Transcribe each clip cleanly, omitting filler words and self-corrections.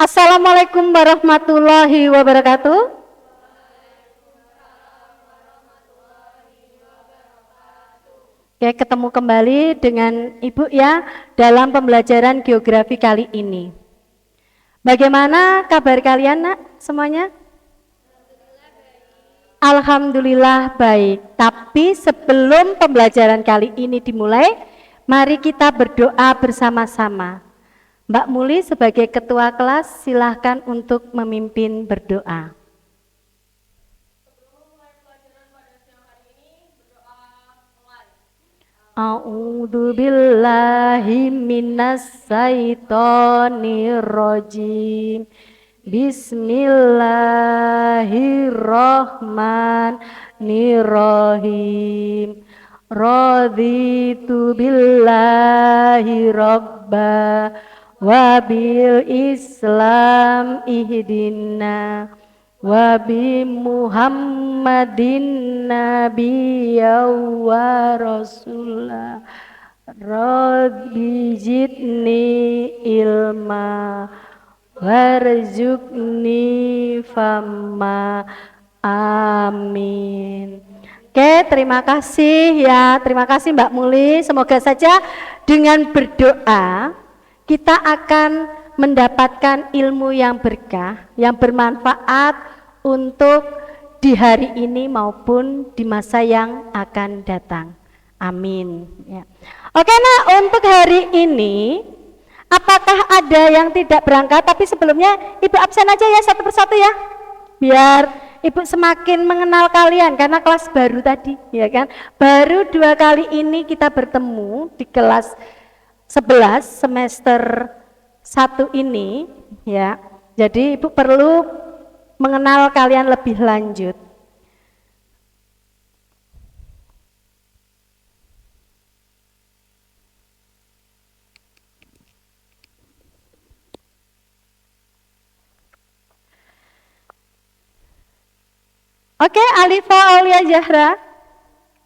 Assalamualaikum warahmatullahi wabarakatuh. Oke, ketemu kembali dengan Ibu ya dalam pembelajaran geografi kali ini. Bagaimana kabar kalian nak semuanya? Alhamdulillah baik. Tapi sebelum pembelajaran kali ini dimulai, mari kita berdoa bersama-sama. Mbak Muli sebagai ketua kelas silahkan untuk memimpin berdoa. A'udzu billahi minas syaitonir rajim. Bismillahirrahmanirrahim. Raditu billahi rabba wa bil islam ihdina wa bi muhammadin nabiyya wa rasulah rabbi zidni ilma warzuqni fama amin. Oke, terima kasih ya, terima kasih Mbak Muli. Semoga saja dengan berdoa kita akan mendapatkan ilmu yang berkah, yang bermanfaat untuk di hari ini maupun di masa yang akan datang. Amin. Ya. Oke, nah untuk hari ini, apakah ada yang tidak berangkat? Tapi sebelumnya Ibu absen aja ya satu persatu ya, biar Ibu semakin mengenal kalian karena kelas baru tadi, ya kan? Baru 2 kali ini kita bertemu di kelas 11 semester 1 ini, ya. Jadi Ibu perlu mengenal kalian lebih lanjut. Oke, Alifa Aulia Zahra.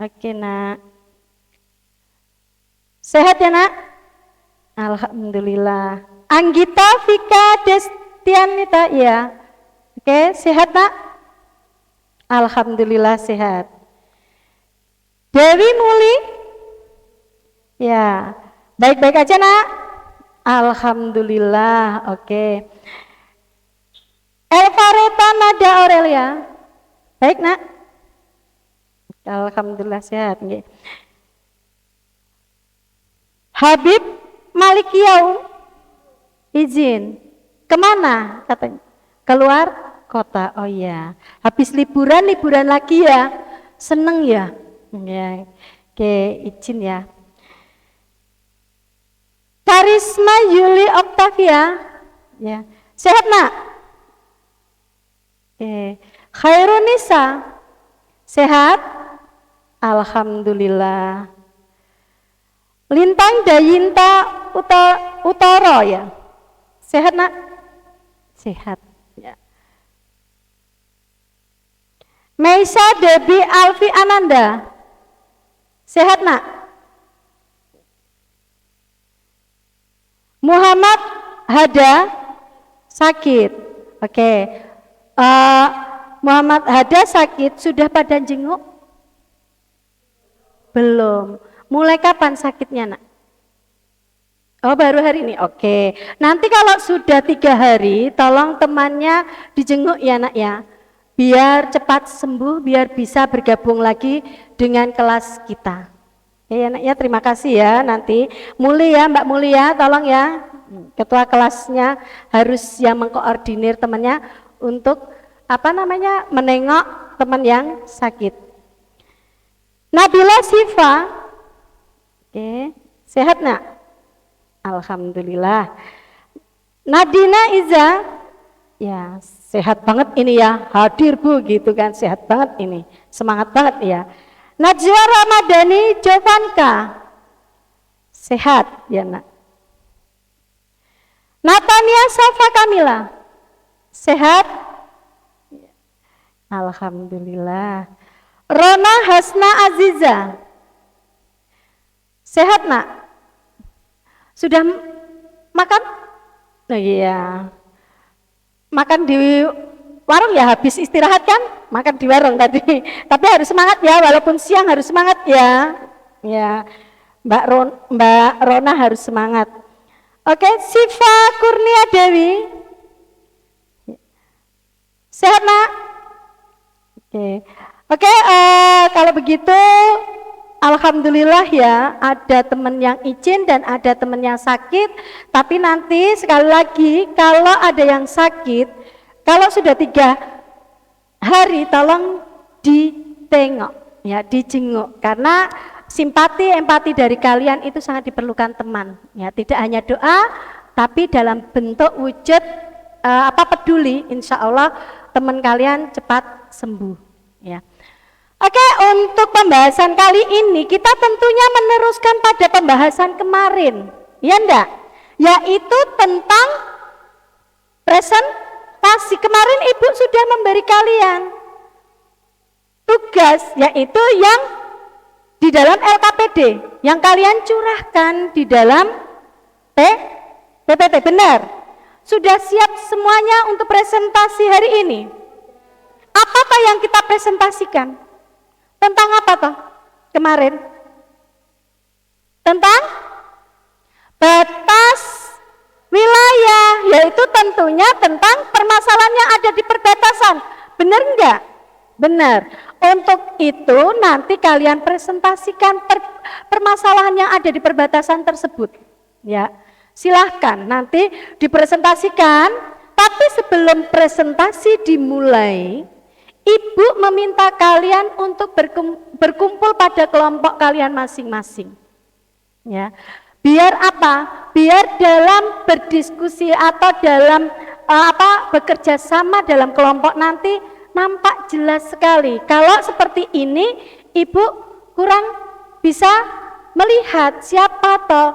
Oke, nak. Sehat ya, nak? Alhamdulillah. Anggita Vika Destianita, ya. Oke, sehat, nak? Alhamdulillah sehat. Dewi Muli? Ya. Baik-baik aja, nak? Alhamdulillah. Oke. Elvareta Nada Aurelia. Baik, nak? Alhamdulillah sehat. Habib Malikiau izin. Kemana katanya? Keluar kota. Oh ya, habis liburan lagi ya. Seneng ya? Ya. Oke, izin ya. Karisma Yuli Octavia. Ya. Sehat, nak? Oke. Khairunisa, sehat? Alhamdulillah. Lintang Dayinta Utara ya, sehat, nak? Sehat ya. Meisa Debi Alfi Ananda, sehat, nak? Muhammad Hada sakit. Oke. Muhammad Hada sakit, sudah pada jenguk? Belum. Mulai kapan sakitnya, nak? Oh, baru hari ini. Oke. Nanti kalau sudah 3 hari, tolong temannya dijenguk ya, nak ya. Biar cepat sembuh, biar bisa bergabung lagi dengan kelas kita. Ya, nak ya, terima kasih ya. Nanti Muli ya, Mbak Muli ya, tolong ya. Ketua kelasnya harus yang mengkoordinir temannya untuk menengok teman yang sakit. Nabila Siva, oke, sehat, nak? Alhamdulillah. Nadina Iza, ya sehat banget ini ya, hadir Bu gitu kan, sehat banget ini, semangat banget ya. Najwa Ramadhani Jovanka, sehat ya, nak? Natania Safa Kamila, sehat? Alhamdulillah. Rona Hasna Aziza, sehat, nak? Sudah makan? Oh iya. makan di warung ya habis istirahat kan, makan di warung tadi. Tapi harus semangat ya, walaupun siang harus semangat ya. Ya, Mbak Rona harus semangat. Oke, Siva Kurnia Dewi. Sehat, Nak? Oke, kalau begitu alhamdulillah ya, ada teman yang izin dan ada teman yang sakit. Tapi nanti sekali lagi, kalau ada yang sakit, kalau sudah 3 hari tolong ditengok, ya, dijenguk, karena simpati, empati dari kalian itu sangat diperlukan teman. Ya, tidak hanya doa, tapi dalam bentuk wujud peduli, insya Allah teman kalian cepat sembuh. Ya. Oke, untuk pembahasan kali ini kita tentunya meneruskan pada pembahasan kemarin, ya enggak? Yaitu tentang presentasi. Kemarin Ibu sudah memberi kalian tugas, yaitu yang di dalam LKPD, yang kalian curahkan di dalam PPT, benar? Sudah siap semuanya untuk presentasi hari ini? Apa yang kita presentasikan? Tentang apa toh kemarin? Tentang batas wilayah, yaitu tentunya tentang permasalahan yang ada di perbatasan. Benar enggak? Benar. Untuk itu nanti kalian presentasikan permasalahan yang ada di perbatasan tersebut. Ya, silahkan nanti dipresentasikan. Tapi sebelum presentasi dimulai, Ibu meminta kalian untuk berkumpul pada kelompok kalian masing-masing. Ya, biar apa? Biar dalam berdiskusi atau dalam bekerja sama dalam kelompok nanti nampak jelas sekali. Kalau seperti ini, Ibu kurang bisa melihat siapa toh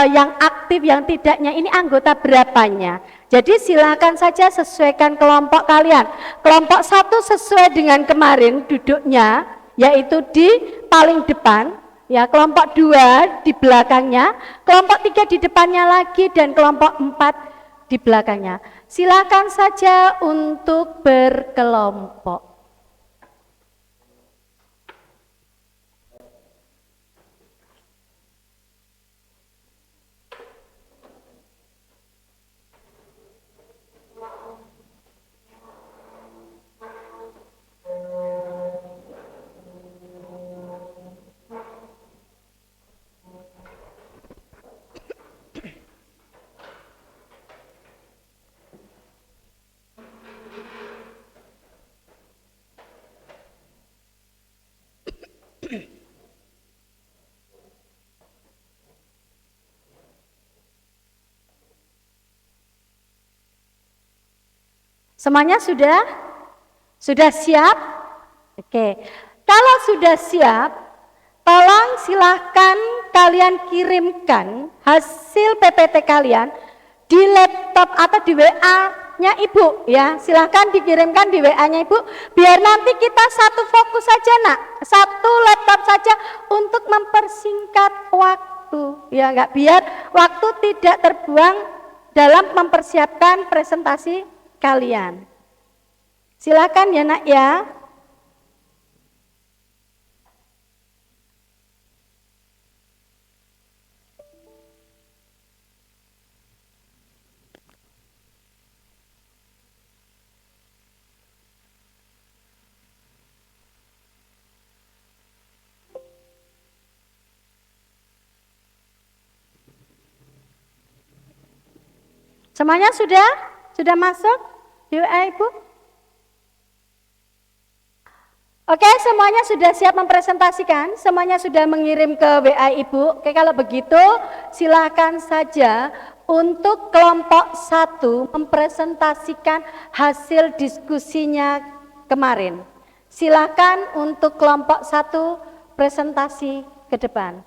yang aktif, yang tidaknya, ini anggota berapanya. Jadi silakan saja sesuaikan kelompok kalian. Kelompok 1 sesuai dengan kemarin duduknya, yaitu di paling depan. Ya, kelompok 2 di belakangnya, kelompok 3 di depannya lagi, dan kelompok 4 di belakangnya. Silakan saja untuk berkelompok. Semuanya sudah siap? Oke. Kalau sudah siap, tolong silahkan kalian kirimkan hasil PPT kalian di laptop atau di WA-nya Ibu, ya. Silahkan dikirimkan di WA-nya Ibu, biar nanti kita satu fokus saja, Nak. Satu laptop saja untuk mempersingkat waktu, ya, enggak, biar waktu tidak terbuang dalam mempersiapkan presentasi kalian. Silakan ya, Nak, ya. Semuanya sudah masuk di WA Ibu? Oke, semuanya sudah siap mempresentasikan, semuanya sudah mengirim ke WA Ibu. Oke, kalau begitu silakan saja untuk kelompok 1 mempresentasikan hasil diskusinya kemarin. Silakan untuk kelompok 1 presentasi ke depan.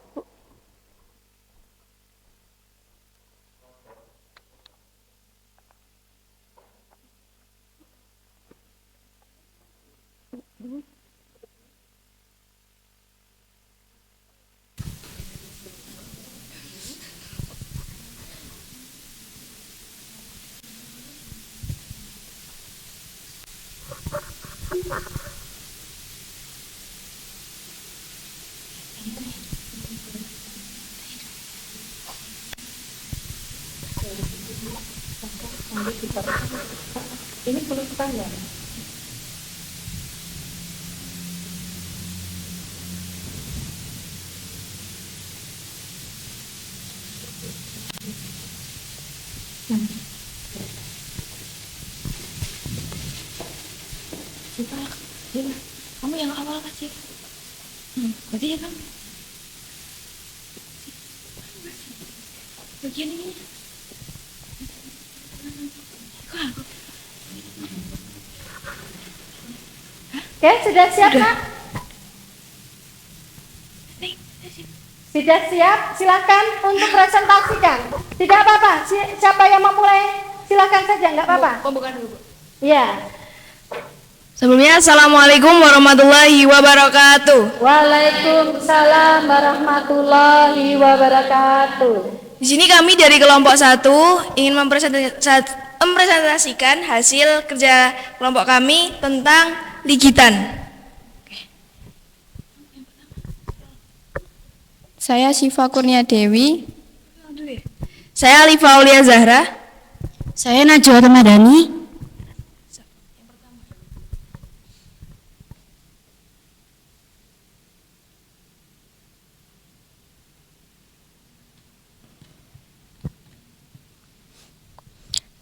Ini perlu panjang. Kamu yang awal kasih. Berarti ya kan? Bagian ini. Oke, sudah siap, Kak? Sudah siap? Silakan untuk presentasikan. Tidak apa-apa. Siapa yang mau mulai? Silakan saja, nggak apa-apa. Bukan dulu, Bu. Iya. Sebelumnya, Assalamualaikum warahmatullahi wabarakatuh. Waalaikumsalam warahmatullahi wabarakatuh. Di sini kami dari kelompok 1 ingin mempresentasikan hasil kerja kelompok kami tentang ligitan. Saya Syifa Kurnia Dewi. Saya Alifa Aulia Zahra. Saya Najwa Ramadhani.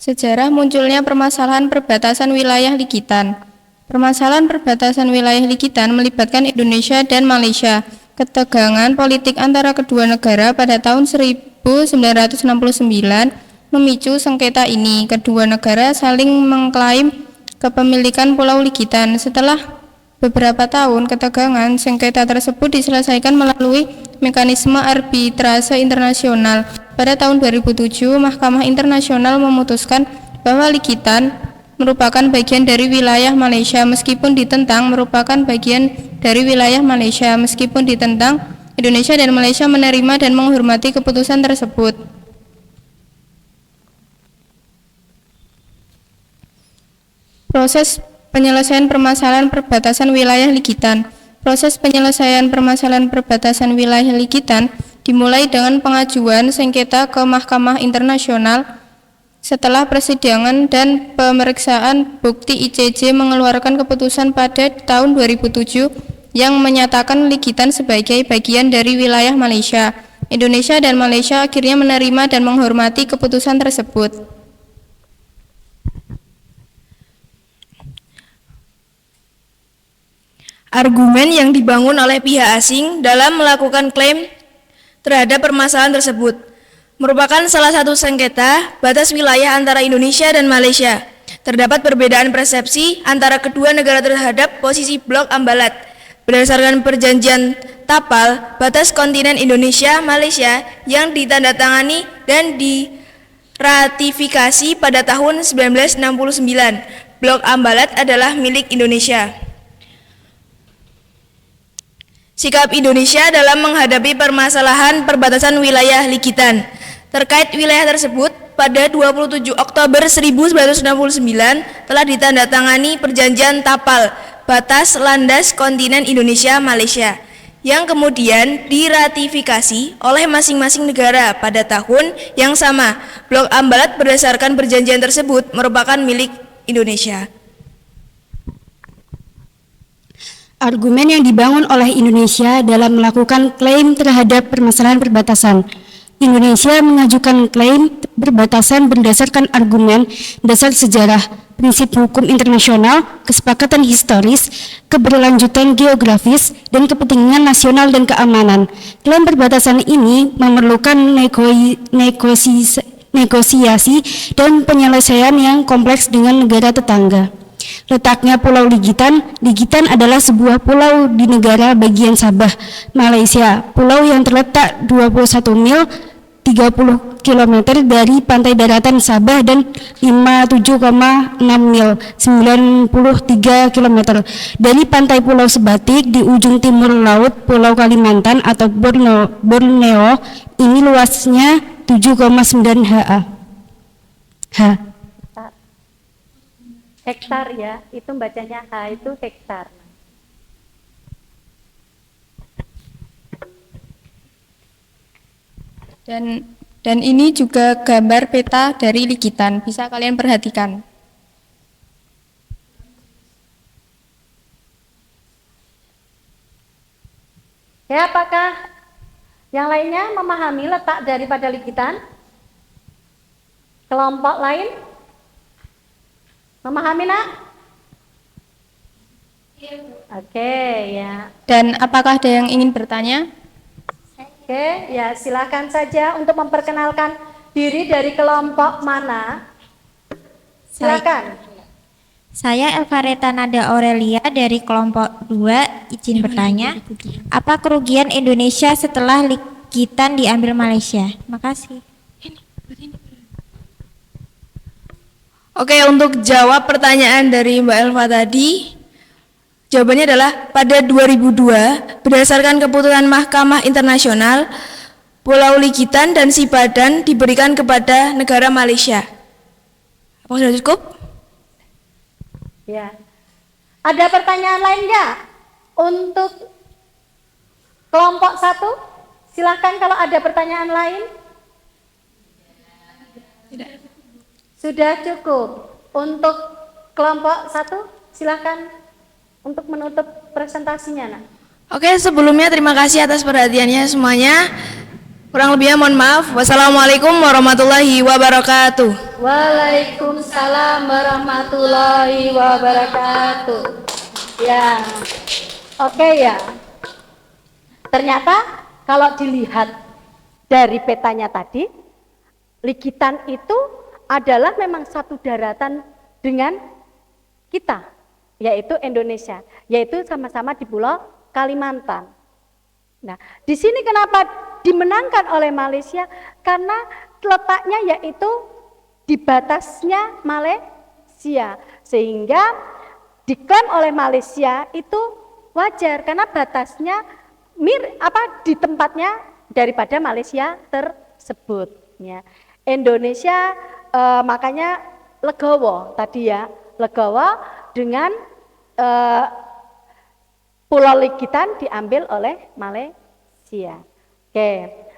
Sejarah munculnya permasalahan perbatasan wilayah ligitan. Permasalahan perbatasan wilayah ligitan melibatkan Indonesia dan Malaysia. Ketegangan politik antara kedua negara pada tahun 1969 memicu sengketa ini. Kedua negara saling mengklaim kepemilikan Pulau Ligitan. Setelah beberapa tahun ketegangan, sengketa tersebut diselesaikan melalui mekanisme arbitrase internasional. Pada tahun 2007, Mahkamah Internasional memutuskan bahwa Ligitan merupakan bagian dari wilayah Malaysia meskipun ditentang Indonesia dan Malaysia menerima dan menghormati keputusan tersebut. Proses penyelesaian permasalahan perbatasan wilayah ligitan. Proses penyelesaian permasalahan perbatasan wilayah ligitan dimulai dengan pengajuan sengketa ke Mahkamah Internasional. Setelah persidangan dan pemeriksaan bukti, ICJ mengeluarkan keputusan pada tahun 2007 yang menyatakan Ligitan sebagai bagian dari wilayah Malaysia. Indonesia dan Malaysia akhirnya menerima dan menghormati keputusan tersebut. Argumen yang dibangun oleh pihak asing dalam melakukan klaim terhadap permasalahan tersebut merupakan salah satu sengketa batas wilayah antara Indonesia dan Malaysia. Terdapat perbedaan persepsi antara kedua negara terhadap posisi Blok Ambalat. Berdasarkan perjanjian Tapal, batas kontinen Indonesia-Malaysia yang ditandatangani dan diratifikasi pada tahun 1969, Blok Ambalat adalah milik Indonesia. Sikap Indonesia dalam menghadapi permasalahan perbatasan wilayah Ligitan. Terkait wilayah tersebut, pada 27 Oktober 1969 telah ditandatangani Perjanjian Tapal, batas landas kontinen Indonesia-Malaysia, yang kemudian diratifikasi oleh masing-masing negara pada tahun yang sama. Blok Ambalat berdasarkan perjanjian tersebut merupakan milik Indonesia. Argumen yang dibangun oleh Indonesia dalam melakukan klaim terhadap permasalahan perbatasan. Indonesia mengajukan klaim perbatasan berdasarkan argumen dasar sejarah, prinsip hukum internasional, kesepakatan historis, keberlanjutan geografis, dan kepentingan nasional dan keamanan. Klaim perbatasan ini memerlukan negosiasi dan penyelesaian yang kompleks dengan negara tetangga. Letaknya Pulau Ligitan. Ligitan adalah sebuah pulau di negara bagian Sabah, Malaysia. Pulau yang terletak 21 mil 30 km dari pantai daratan Sabah dan 57,6 mil 93 km dari pantai Pulau Sebatik di ujung timur laut Pulau Kalimantan atau Borneo. Ini luasnya 7,9 ha. Hektar ya, itu bacanya H itu hektar. Dan ini juga gambar peta dari likitan. Bisa kalian perhatikan. Ya, apakah yang lainnya memahami letak daripada likitan? Kelompok lain? Memahami, nak? Oke, ya. Dan apakah ada yang ingin bertanya? Oke, ya silakan saja untuk memperkenalkan diri dari kelompok mana. Silakan. Saya Elvareta Nada Aurelia dari kelompok 2, izin bertanya, apa kerugian Indonesia setelah likitan diambil Malaysia? Makasih. Oke, untuk jawab pertanyaan dari Mbak Elva tadi, jawabannya adalah pada 2002, berdasarkan keputusan Mahkamah Internasional, Pulau Likitan dan Sipadan diberikan kepada negara Malaysia. Apa sudah cukup? Ya. Ada pertanyaan lain nggak? Untuk kelompok 1, silakan kalau ada pertanyaan lain. Tidak. Sudah cukup. Untuk kelompok 1, silakan untuk menutup presentasinya, nak. Oke, sebelumnya terima kasih atas perhatiannya semuanya. Kurang lebihnya mohon maaf. Wassalamualaikum warahmatullahi wabarakatuh. Waalaikumsalam warahmatullahi wabarakatuh. Ya, oke ya. Ternyata kalau dilihat dari petanya tadi, likitan itu adalah memang satu daratan dengan kita, yaitu Indonesia, yaitu sama-sama di Pulau Kalimantan. Nah, di sini kenapa dimenangkan oleh Malaysia? Karena letaknya yaitu di batasnya Malaysia, sehingga diklaim oleh Malaysia itu wajar karena batasnya di tempatnya daripada Malaysia tersebut. Ya. Indonesia makanya legowo tadi ya, legowo dengan Pulau Likitan diambil oleh Malaysia. Oke,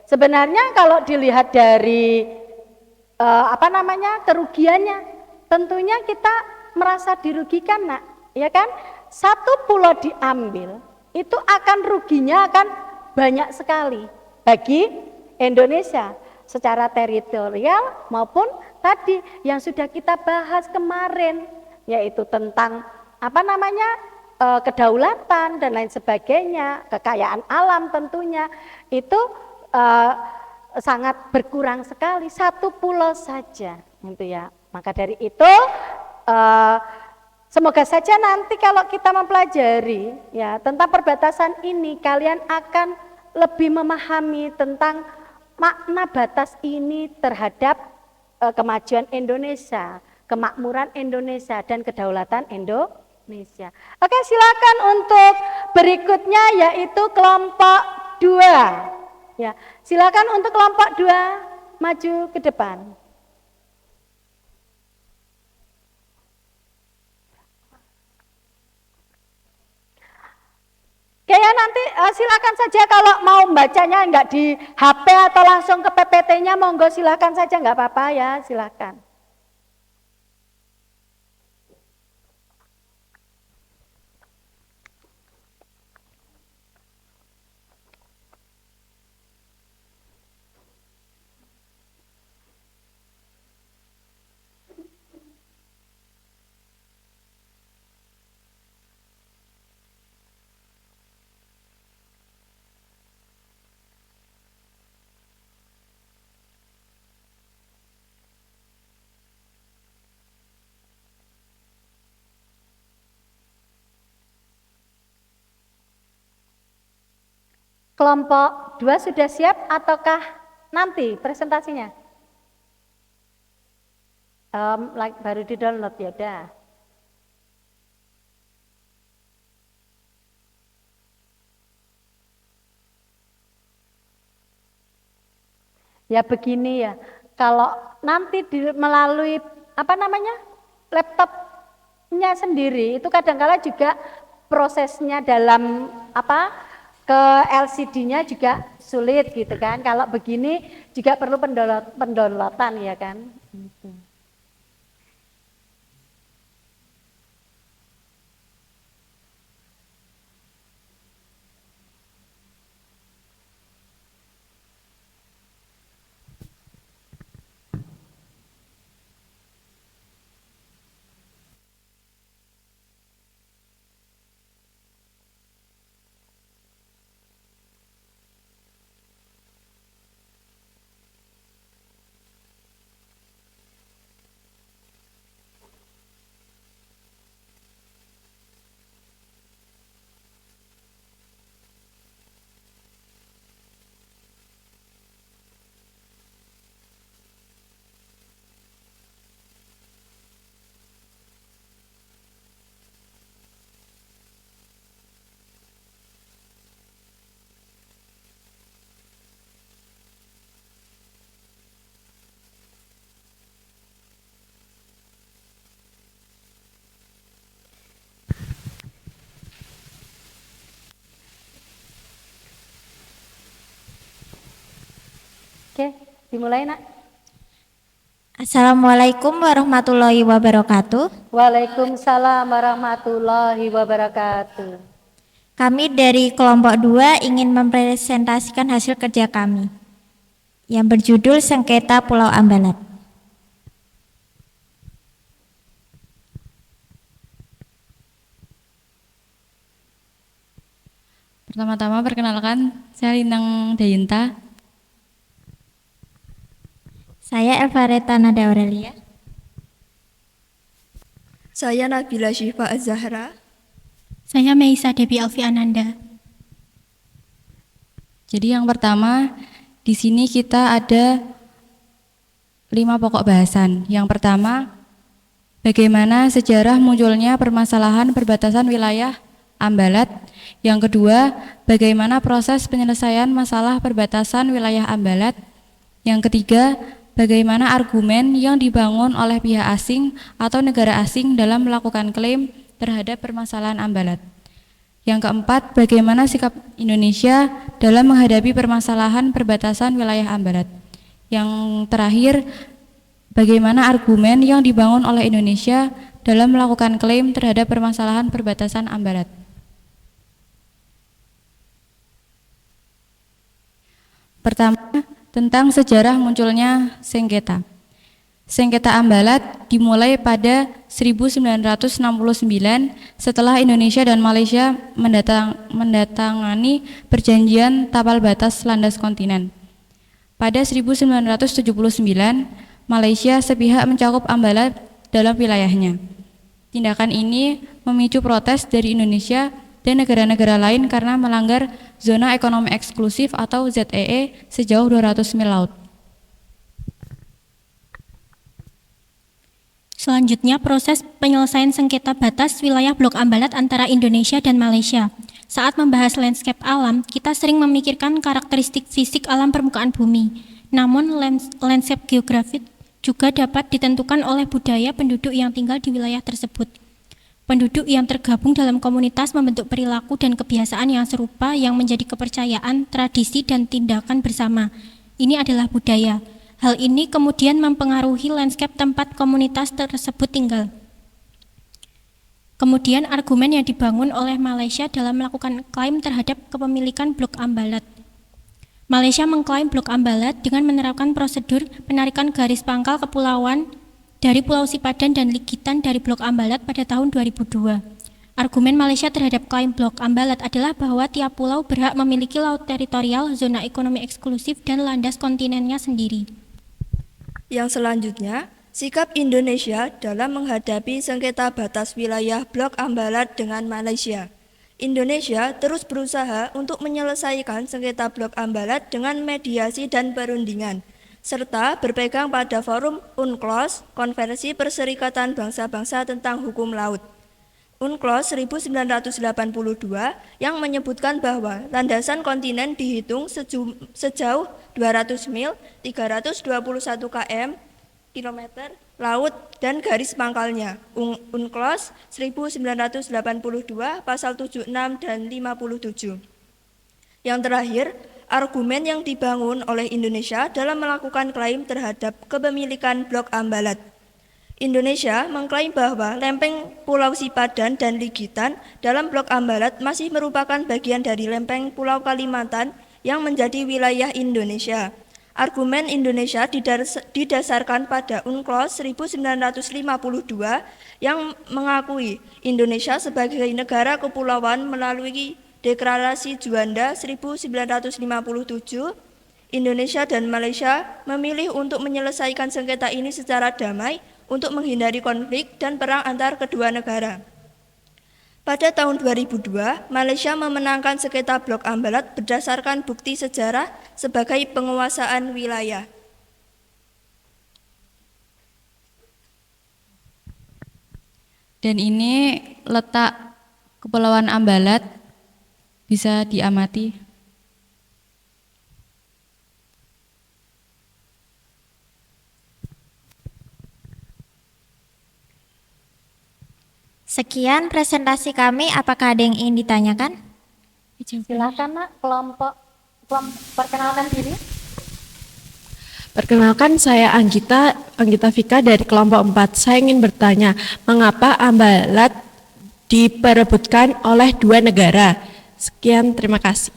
sebenarnya kalau dilihat dari kerugiannya, tentunya kita merasa dirugikan, nak, ya kan? Satu pulau diambil, itu akan ruginya akan banyak sekali bagi Indonesia secara teritorial maupun tadi yang sudah kita bahas kemarin, yaitu tentang kedaulatan dan lain sebagainya, kekayaan alam tentunya itu sangat berkurang sekali, satu pulau saja, gitu ya. Maka dari itu semoga saja nanti kalau kita mempelajari ya tentang perbatasan ini, kalian akan lebih memahami tentang makna batas ini terhadap kemajuan Indonesia, kemakmuran Indonesia dan kedaulatan Indonesia. Oke, silakan untuk berikutnya yaitu kelompok 2. Ya, silakan untuk kelompok 2 maju ke depan. Kayaknya nanti silakan saja kalau mau bacanya enggak di HP atau langsung ke PPT-nya, monggo silakan saja, enggak apa-apa ya, silakan. Kelompok 2 sudah siap ataukah nanti presentasinya? Baru di download ya udah. Ya begini ya, kalau nanti melalui laptop sendiri itu kadangkala juga prosesnya dalam ke LCD-nya juga sulit gitu kan. Kalau begini juga perlu pendownloadan ya kan. Gitu. Oke, dimulai nak. Assalamualaikum warahmatullahi wabarakatuh. Waalaikumsalam warahmatullahi wabarakatuh. Kami dari kelompok 2 ingin mempresentasikan hasil kerja kami yang berjudul Sengketa Pulau Ambalat. Pertama-tama perkenalkan, saya Lintang Dayinta. Saya Elvareta Nada Aurelia. Saya Nabila Syifa Az-Zahra. Saya Meisa Debi Alfi Ananda. Jadi yang pertama, di sini kita ada 5 pokok bahasan. Yang pertama, bagaimana sejarah munculnya permasalahan perbatasan wilayah Ambalat. Yang kedua, bagaimana proses penyelesaian masalah perbatasan wilayah Ambalat. Yang ketiga, bagaimana argumen yang dibangun oleh pihak asing atau negara asing dalam melakukan klaim terhadap permasalahan Ambalat. Yang keempat, bagaimana sikap Indonesia dalam menghadapi permasalahan perbatasan wilayah Ambalat. Yang terakhir, bagaimana argumen yang dibangun oleh Indonesia dalam melakukan klaim terhadap permasalahan perbatasan Ambalat. Pertama, tentang sejarah munculnya sengketa. Sengketa Ambalat dimulai pada 1969 setelah Indonesia dan Malaysia mendatangani perjanjian tapal batas landas kontinen. Pada 1979, Malaysia sepihak mencakup Ambalat dalam wilayahnya. Tindakan ini memicu protes dari Indonesia dan negara-negara lain karena melanggar zona ekonomi eksklusif atau ZEE sejauh 200 mil laut. Selanjutnya, proses penyelesaian sengketa batas wilayah Blok Ambalat antara Indonesia dan Malaysia. Saat membahas landscape alam, kita sering memikirkan karakteristik fisik alam permukaan bumi. Namun, landscape geografis juga dapat ditentukan oleh budaya penduduk yang tinggal di wilayah tersebut. Penduduk yang tergabung dalam komunitas membentuk perilaku dan kebiasaan yang serupa yang menjadi kepercayaan, tradisi, dan tindakan bersama. Ini adalah budaya. Hal ini kemudian mempengaruhi landscape tempat komunitas tersebut tinggal. Kemudian argumen yang dibangun oleh Malaysia dalam melakukan klaim terhadap kepemilikan Blok Ambalat. Malaysia mengklaim Blok Ambalat dengan menerapkan prosedur penarikan garis pangkal kepulauan dari Pulau Sipadan dan Ligitan dari Blok Ambalat pada tahun 2002. Argumen Malaysia terhadap klaim Blok Ambalat adalah bahwa tiap pulau berhak memiliki laut teritorial, zona ekonomi eksklusif, dan landas kontinennya sendiri. Yang selanjutnya, sikap Indonesia dalam menghadapi sengketa batas wilayah Blok Ambalat dengan Malaysia. Indonesia terus berusaha untuk menyelesaikan sengketa Blok Ambalat dengan mediasi dan perundingan, serta berpegang pada forum UNCLOS, Konferensi Perserikatan Bangsa-Bangsa tentang Hukum Laut. UNCLOS 1982 yang menyebutkan bahwa landasan kontinen dihitung sejauh 200 mil, 321 km, laut, dan garis pangkalnya. UNCLOS 1982 pasal 76 dan 57. Yang terakhir, argumen yang dibangun oleh Indonesia dalam melakukan klaim terhadap kepemilikan Blok Ambalat. Indonesia mengklaim bahwa lempeng Pulau Sipadan dan Ligitan dalam Blok Ambalat masih merupakan bagian dari lempeng Pulau Kalimantan yang menjadi wilayah Indonesia. Argumen Indonesia didasarkan pada UNCLOS 1952 yang mengakui Indonesia sebagai negara kepulauan melalui Deklarasi Juanda 1957. Indonesia dan Malaysia memilih untuk menyelesaikan sengketa ini secara damai untuk menghindari konflik dan perang antar kedua negara. Pada tahun 2002, Malaysia memenangkan sengketa Blok Ambalat berdasarkan bukti sejarah sebagai penguasaan wilayah. Dan ini letak Kepulauan Ambalat bisa diamati. Sekian presentasi kami, apakah ada yang ingin ditanyakan? Silakan Nak, kelompok perkenalkan diri. Perkenalkan, saya Anggita Vika dari kelompok 4. Saya ingin bertanya, mengapa Ambalat diperebutkan oleh dua negara? Sekian, terima kasih.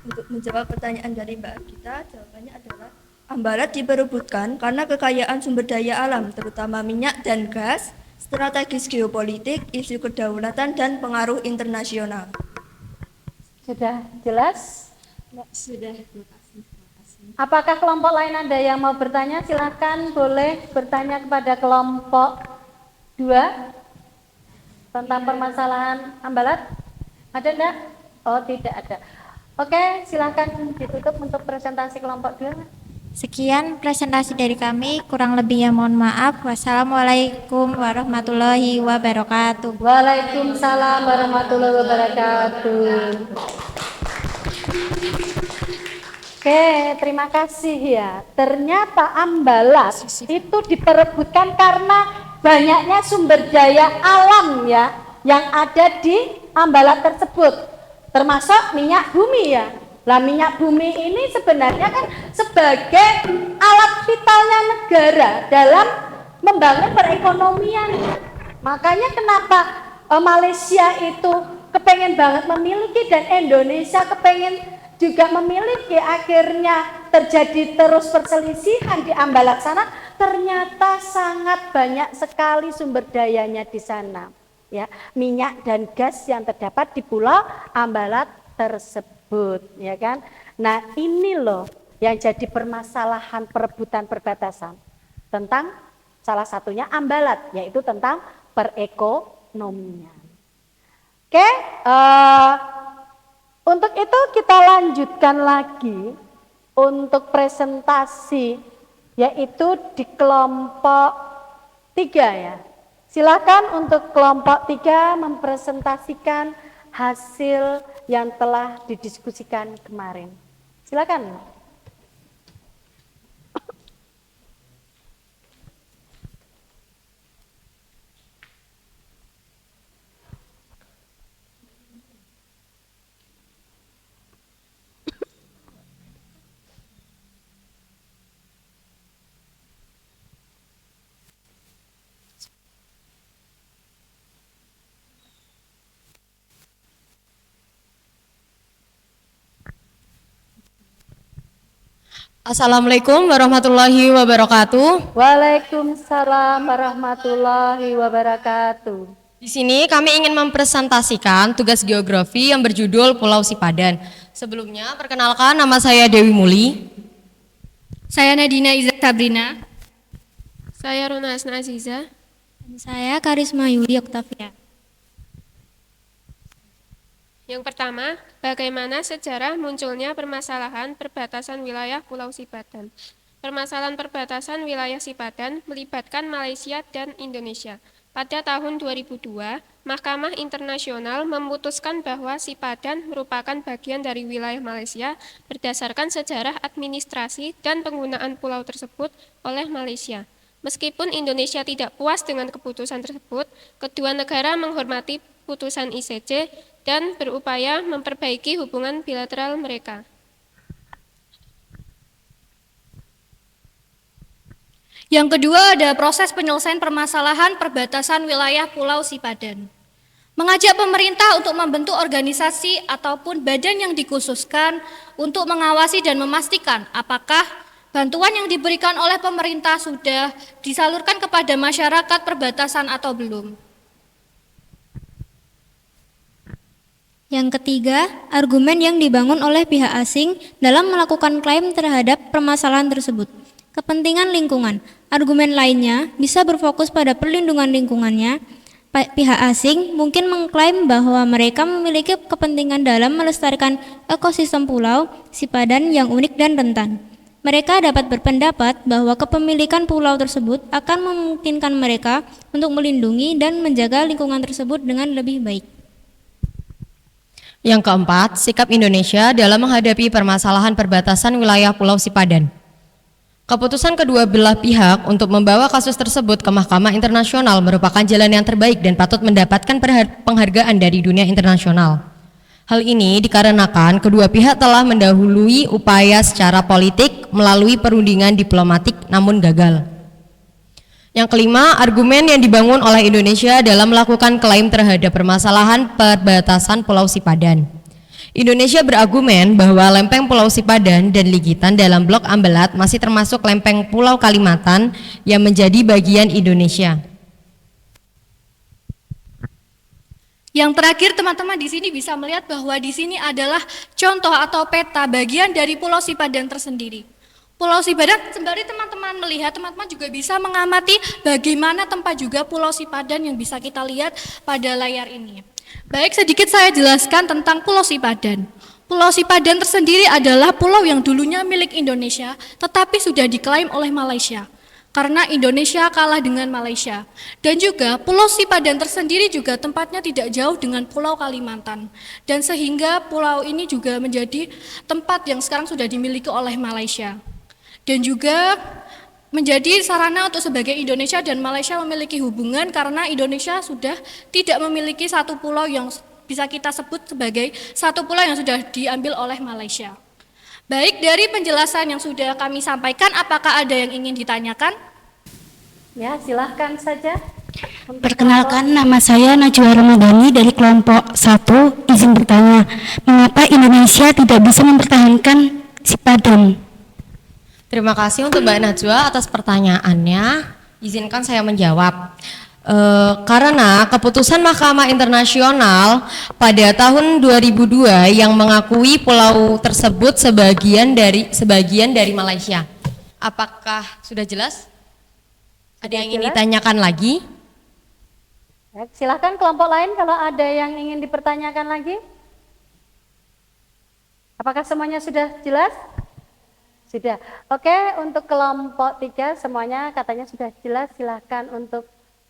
Untuk menjawab pertanyaan dari Mbak Anggita, jawabannya adalah Ambalat diperebutkan karena kekayaan sumber daya alam, terutama minyak dan gas, strategis geopolitik, isu kedaulatan, dan pengaruh internasional. Sudah jelas? Sudah. Apakah kelompok lain ada yang mau bertanya? Silakan, boleh bertanya kepada kelompok 2 tentang permasalahan Ambalat. Ada enggak? Oh, tidak ada. Oke, silakan ditutup untuk presentasi kelompok 2. Sekian presentasi dari kami, kurang lebihnya mohon maaf. Wassalamualaikum warahmatullahi wabarakatuh. Waalaikumsalam warahmatullahi wabarakatuh. Oke, terima kasih ya. Ternyata Ambalat itu diperebutkan karena banyaknya sumber daya alam ya yang ada di Ambalat tersebut, termasuk minyak bumi ya. Lah minyak bumi ini sebenarnya kan sebagai alat vitalnya negara dalam membangun perekonomian. Makanya kenapa Malaysia itu kepengen banget memiliki dan Indonesia kepengen juga memiliki, akhirnya terjadi terus perselisihan di Ambalat sana. Ternyata sangat banyak sekali sumber dayanya di sana. Ya, minyak dan gas yang terdapat di Pulau Ambalat tersebut. Ya kan? Nah, ini loh yang jadi permasalahan perebutan perbatasan tentang salah satunya Ambalat, yaitu tentang perekonomian. Oke, untuk itu kita lanjutkan lagi untuk presentasi, yaitu di kelompok 3 ya. Silakan untuk kelompok 3 mempresentasikan hasil yang telah didiskusikan kemarin. Silakan. Assalamualaikum warahmatullahi wabarakatuh. Waalaikumsalam warahmatullahi wabarakatuh. Di sini kami ingin mempresentasikan tugas geografi yang berjudul Pulau Sipadan. Sebelumnya, perkenalkan, nama saya Dewi Muli. Saya Nadina Iza Sabrina. Saya Runa Asna Aziza. Saya Karisma Yuli Oktavia. Yang pertama, bagaimana sejarah munculnya permasalahan perbatasan wilayah Pulau Sipadan. Permasalahan perbatasan wilayah Sipadan melibatkan Malaysia dan Indonesia. Pada tahun 2002, Mahkamah Internasional memutuskan bahwa Sipadan merupakan bagian dari wilayah Malaysia berdasarkan sejarah administrasi dan penggunaan pulau tersebut oleh Malaysia. Meskipun Indonesia tidak puas dengan keputusan tersebut, kedua negara menghormati putusan ICJ dan berupaya memperbaiki hubungan bilateral mereka. Yang kedua ada proses penyelesaian permasalahan perbatasan wilayah Pulau Sipadan. Mengajak pemerintah untuk membentuk organisasi ataupun badan yang dikhususkan untuk mengawasi dan memastikan apakah bantuan yang diberikan oleh pemerintah sudah disalurkan kepada masyarakat perbatasan atau belum. Yang ketiga, argumen yang dibangun oleh pihak asing dalam melakukan klaim terhadap permasalahan tersebut. Kepentingan lingkungan. Argumen lainnya bisa berfokus pada perlindungan lingkungannya. Pihak asing mungkin mengklaim bahwa mereka memiliki kepentingan dalam melestarikan ekosistem pulau Sipadan yang unik dan rentan. Mereka dapat berpendapat bahwa kepemilikan pulau tersebut akan memungkinkan mereka untuk melindungi dan menjaga lingkungan tersebut dengan lebih baik. Yang keempat, sikap Indonesia dalam menghadapi permasalahan perbatasan wilayah Pulau Sipadan. Keputusan kedua belah pihak untuk membawa kasus tersebut ke Mahkamah Internasional merupakan jalan yang terbaik dan patut mendapatkan penghargaan dari dunia internasional. Hal ini dikarenakan kedua pihak telah mendahului upaya secara politik melalui perundingan diplomatik namun gagal. Yang kelima, argumen yang dibangun oleh Indonesia dalam melakukan klaim terhadap permasalahan perbatasan Pulau Sipadan. Indonesia berargumen bahwa lempeng Pulau Sipadan dan Ligitan dalam blok Ambelat masih termasuk lempeng Pulau Kalimantan yang menjadi bagian Indonesia. Yang terakhir, teman-teman di sini bisa melihat bahwa di sini adalah contoh atau peta bagian dari Pulau Sipadan tersendiri. Pulau Sipadan, sembari teman-teman melihat, teman-teman juga bisa mengamati bagaimana tempat juga Pulau Sipadan yang bisa kita lihat pada layar ini. Baik, sedikit saya jelaskan tentang Pulau Sipadan. Pulau Sipadan tersendiri adalah pulau yang dulunya milik Indonesia, tetapi sudah diklaim oleh Malaysia. Karena Indonesia kalah dengan Malaysia. Dan juga Pulau Sipadan tersendiri juga tempatnya tidak jauh dengan Pulau Kalimantan. Dan sehingga pulau ini juga menjadi tempat yang sekarang sudah dimiliki oleh Malaysia. Dan juga menjadi sarana untuk sebagai Indonesia dan Malaysia memiliki hubungan karena Indonesia sudah tidak memiliki satu pulau yang bisa kita sebut sebagai satu pulau yang sudah diambil oleh Malaysia. Baik, dari penjelasan yang sudah kami sampaikan, apakah ada yang ingin ditanyakan? Ya, silahkan saja. Perkenalkan, nama saya Najwa Ramadhani dari kelompok 1. Izin bertanya, mengapa Indonesia tidak bisa mempertahankan Sipadan? Terima kasih untuk Mbak Najwa atas pertanyaannya. Izinkan saya menjawab. Karena keputusan Mahkamah Internasional pada tahun 2002 yang mengakui pulau tersebut sebagian dari Malaysia. Apakah sudah jelas? Ada yang ingin ditanyakan lagi? Ya, silahkan kelompok lain kalau ada yang ingin dipertanyakan lagi. Apakah semuanya sudah jelas? Sudah. Oke, untuk kelompok 3 semuanya katanya sudah jelas. Silahkan untuk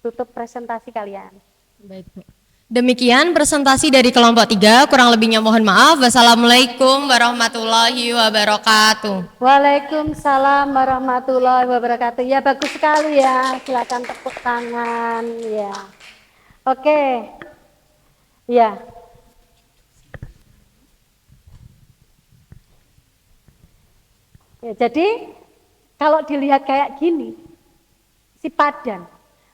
tutup presentasi kalian. Baik, Bu. Demikian presentasi dari kelompok 3, kurang lebihnya mohon maaf. Wassalamualaikum warahmatullahi wabarakatuh. Waalaikumsalam warahmatullahi wabarakatuh. Ya, bagus sekali ya. Silakan tepuk tangan ya. Oke. Ya. Ya, jadi kalau dilihat kayak gini, Sipadan,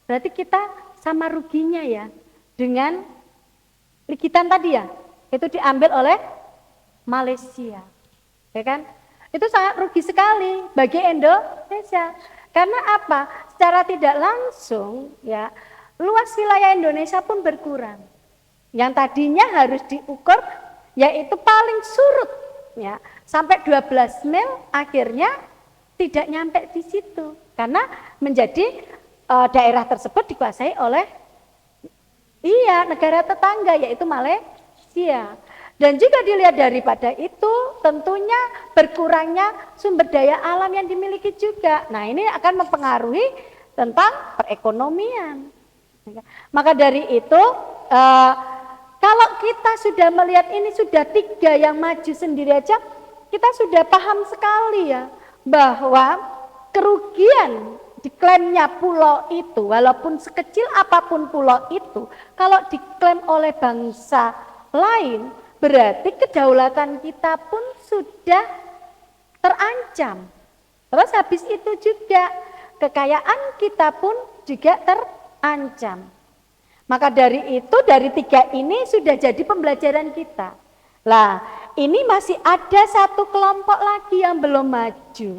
berarti kita sama ruginya ya dengan Ligitan tadi ya, itu diambil oleh Malaysia, ya kan? Itu sangat rugi sekali bagi Indonesia. Karena apa? Secara tidak langsung ya, luas wilayah Indonesia pun berkurang. Yang tadinya harus diukur yaitu paling surut ya, sampai 12 mil akhirnya tidak nyampe di situ karena menjadi daerah tersebut dikuasai oleh negara tetangga yaitu Malaysia. Dan juga dilihat daripada itu tentunya berkurangnya sumber daya alam yang dimiliki juga. Nah, ini akan mempengaruhi tentang perekonomian. Maka dari itu kalau kita sudah melihat ini sudah 3 yang maju sendiri aja, kita sudah paham sekali ya bahwa kerugian diklaimnya pulau itu, walaupun sekecil apapun pulau itu, kalau diklaim oleh bangsa lain, berarti kedaulatan kita pun sudah terancam. Terus habis itu juga kekayaan kita pun juga terancam. Maka dari itu, dari 3 ini sudah jadi pembelajaran kita. Lah, ini masih ada satu kelompok lagi yang belum maju.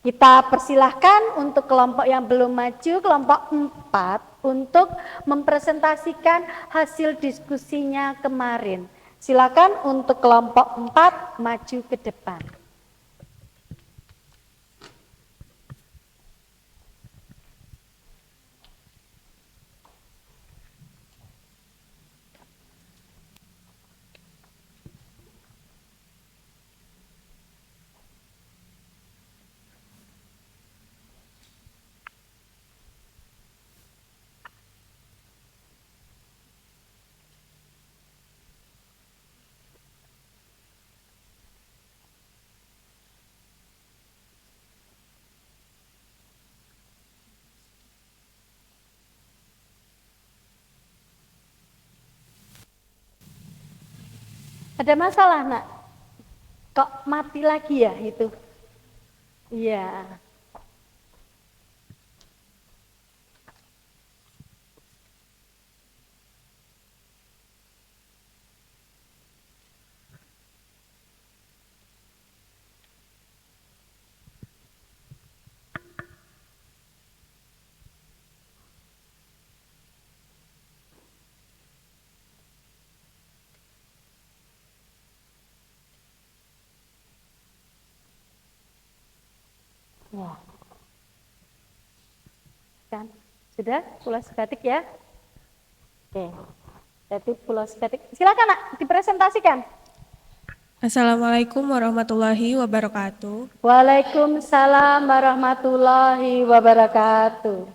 Kita persilahkan untuk kelompok yang belum maju, kelompok 4, untuk mempresentasikan hasil diskusinya kemarin. Silakan untuk kelompok 4 maju ke depan. Ada masalah, Nak? Kok mati lagi ya itu? Iya. Wah. Kan? Sudah Pulau Sebatik ya? Oke. Jadi Pulau Sebatik. Silakan, Nak, dipresentasikan. Assalamualaikum warahmatullahi wabarakatuh. Waalaikumsalam warahmatullahi wabarakatuh.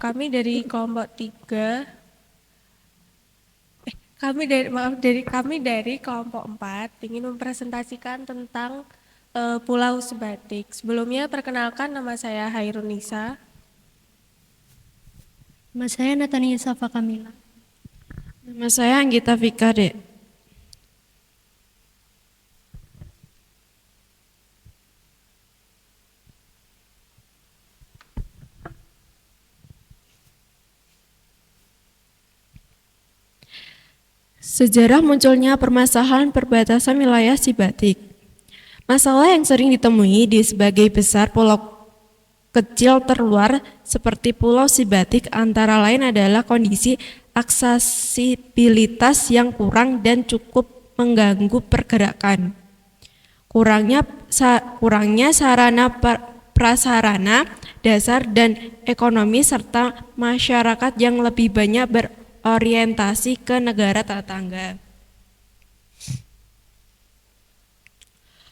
Kami dari kelompok 3. Kami dari kelompok 4 ingin mempresentasikan tentang Pulau Sebatik. Sebelumnya perkenalkan, nama saya Hairunisa. Nama saya Natania Safa Kamila. Nama saya Anggita Vika, Dek. Sejarah munculnya permasalahan perbatasan wilayah Sebatik. Masalah yang sering ditemui di sebagai besar pulau kecil terluar seperti Pulau Sebatik antara lain adalah kondisi aksesibilitas yang kurang dan cukup mengganggu pergerakan. Kurangnya sarana prasarana dasar dan ekonomi serta masyarakat yang lebih banyak berorientasi ke negara tetangga.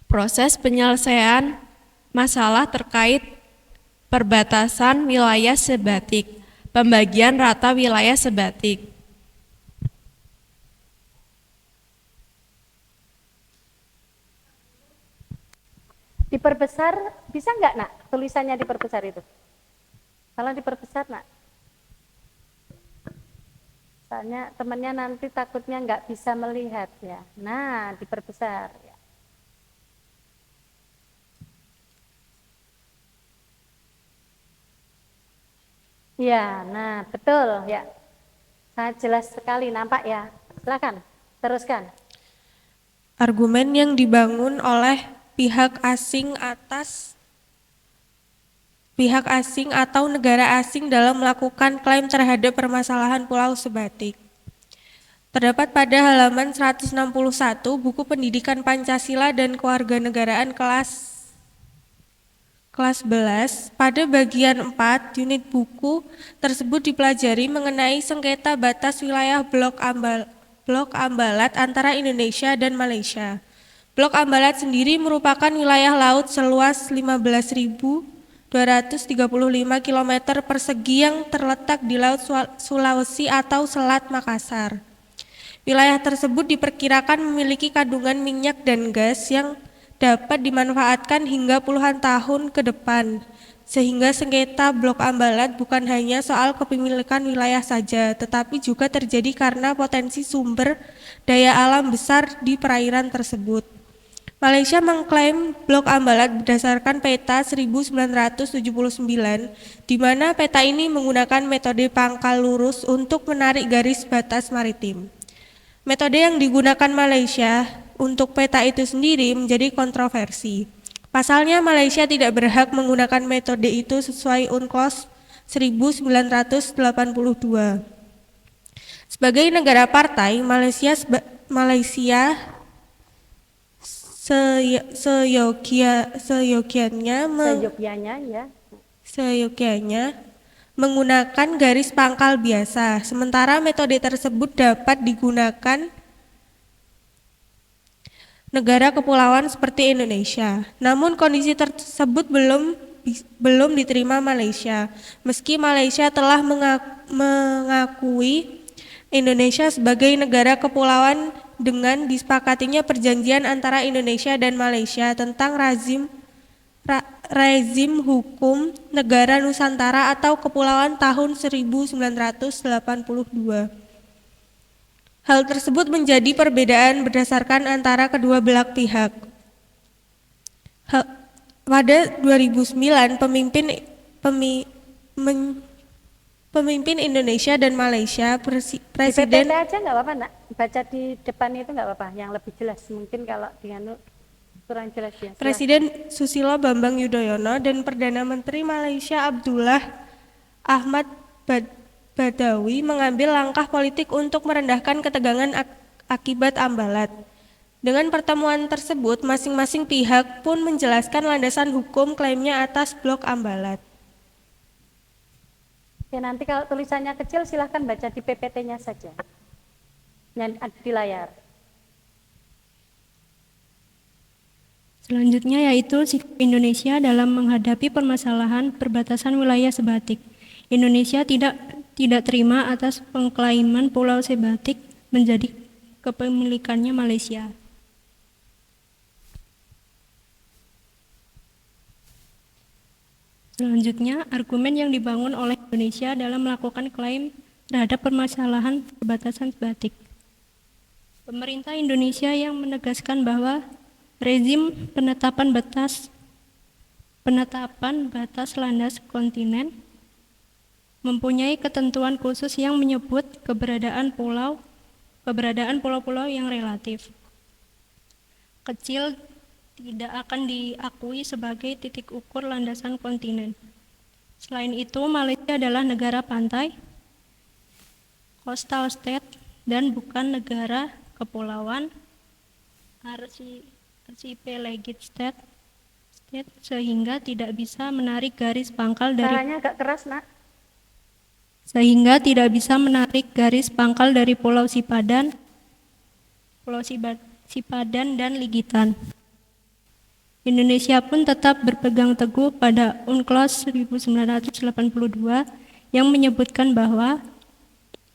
Proses penyelesaian masalah terkait perbatasan wilayah Sebatik, pembagian rata wilayah Sebatik. Diperbesar, bisa nggak, Nak? Tulisannya diperbesar itu. Kalau diperbesar, Nak. Soalnya temannya nanti takutnya nggak bisa melihat ya. Nah, diperbesar ya. Ya, nah betul ya. Sangat jelas sekali nampak ya. Silakan, teruskan. Argumen yang dibangun oleh pihak asing atau negara asing dalam melakukan klaim terhadap permasalahan Pulau Sebatik. Terdapat pada halaman 161 buku Pendidikan Pancasila dan Kewarganegaraan kelas 11, pada bagian 4 unit buku tersebut dipelajari mengenai sengketa batas wilayah Blok Ambalat antara Indonesia dan Malaysia. Blok Ambalat sendiri merupakan wilayah laut seluas 15.235 km persegi yang terletak di Laut Sulawesi atau Selat Makassar. Wilayah tersebut diperkirakan memiliki kandungan minyak dan gas yang dapat dimanfaatkan hingga puluhan tahun ke depan. sehingga sengketa Blok Ambalat bukan hanya soal kepemilikan wilayah saja, tetapi juga terjadi karena potensi sumber daya alam besar di perairan tersebut. Malaysia mengklaim Blok Ambalat berdasarkan peta 1979, di mana peta ini menggunakan metode pangkal lurus untuk menarik garis batas maritim. Metode yang digunakan Malaysia untuk peta itu sendiri menjadi kontroversi. Pasalnya Malaysia tidak berhak menggunakan metode itu sesuai UNCLOS 1982. Sebagai negara partai, Malaysia seyogianya menggunakan garis pangkal biasa, sementara metode tersebut dapat digunakan negara kepulauan seperti Indonesia. Namun kondisi tersebut belum diterima Malaysia, meski Malaysia telah mengakui Indonesia sebagai negara kepulauan dengan disepakatinya perjanjian antara Indonesia dan Malaysia tentang rezim hukum negara Nusantara atau Kepulauan tahun 1982. Hal tersebut menjadi perbedaan berdasarkan antara kedua belah pihak. Pada 2009, pemimpin Indonesia dan Malaysia, Presiden... Di PPT aja nggak apa-apa, nak. Baca di depan itu nggak apa-apa, yang lebih jelas. Mungkin kalau dengan kurang jelas ya. Presiden Susilo Bambang Yudhoyono dan Perdana Menteri Malaysia Abdullah Ahmad Badawi mengambil langkah politik untuk merendahkan ketegangan akibat Ambalat. Dengan pertemuan tersebut, masing-masing pihak pun menjelaskan landasan hukum klaimnya atas Blok Ambalat. Ya, nanti kalau tulisannya kecil silahkan baca di PPT-nya saja, yang ada di layar. Selanjutnya yaitu sikap Indonesia dalam menghadapi permasalahan perbatasan wilayah sebatik. Indonesia tidak terima atas pengklaiman Pulau Sebatik menjadi kepemilikannya Malaysia. Selanjutnya, argumen yang dibangun oleh Indonesia dalam melakukan klaim terhadap permasalahan perbatasan sebatik. Pemerintah Indonesia yang menegaskan bahwa rezim penetapan batas landas kontinen mempunyai ketentuan khusus yang menyebut keberadaan pulau-pulau yang relatif kecil tidak akan diakui sebagai titik ukur landasan kontinen. Selain itu, Malaysia adalah negara pantai, coastal state, dan bukan negara kepulauan, archipelagic state, sehingga tidak bisa menarik garis pangkal dari Caranya agak keras, nak. Sehingga tidak bisa menarik garis pangkal dari Pulau Sipadan dan Ligitan. Indonesia pun tetap berpegang teguh pada UNCLOS 1982 yang menyebutkan bahwa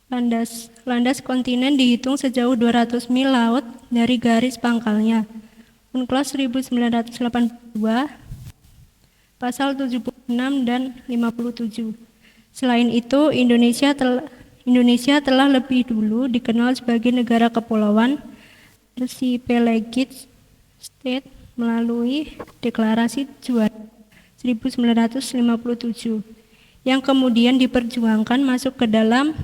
landas kontinen dihitung sejauh 200 mil laut dari garis pangkalnya. UNCLOS 1982 pasal 76 dan 57. Selain itu, Indonesia telah lebih dulu dikenal sebagai negara kepulauan archipelagic state melalui Deklarasi Juanda 1957 yang kemudian diperjuangkan masuk ke dalam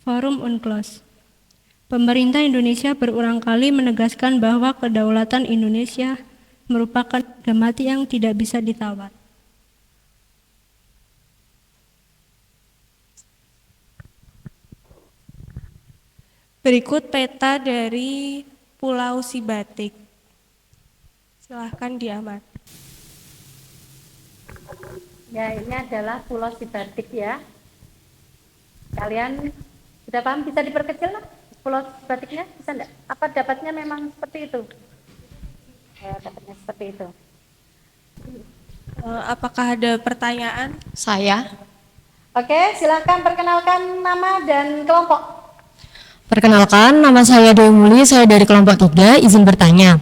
forum UNCLOS. Pemerintah Indonesia berulang kali menegaskan bahwa kedaulatan Indonesia merupakan harga mati yang tidak bisa ditawar. Berikut peta dari Pulau Sibatik. Silahkan diamati. Ya, ini adalah Pulau Sibatik ya. Kalian sudah paham? Bisa diperkecil lah Pulau Sibatiknya? Bisa enggak? Apa dapatnya memang seperti itu? Ya, dapatnya seperti itu. Apakah ada pertanyaan? Saya. Oke, silakan perkenalkan nama dan kelompok. Perkenalkan, nama saya Dewi Muli, saya dari kelompok 3, izin bertanya.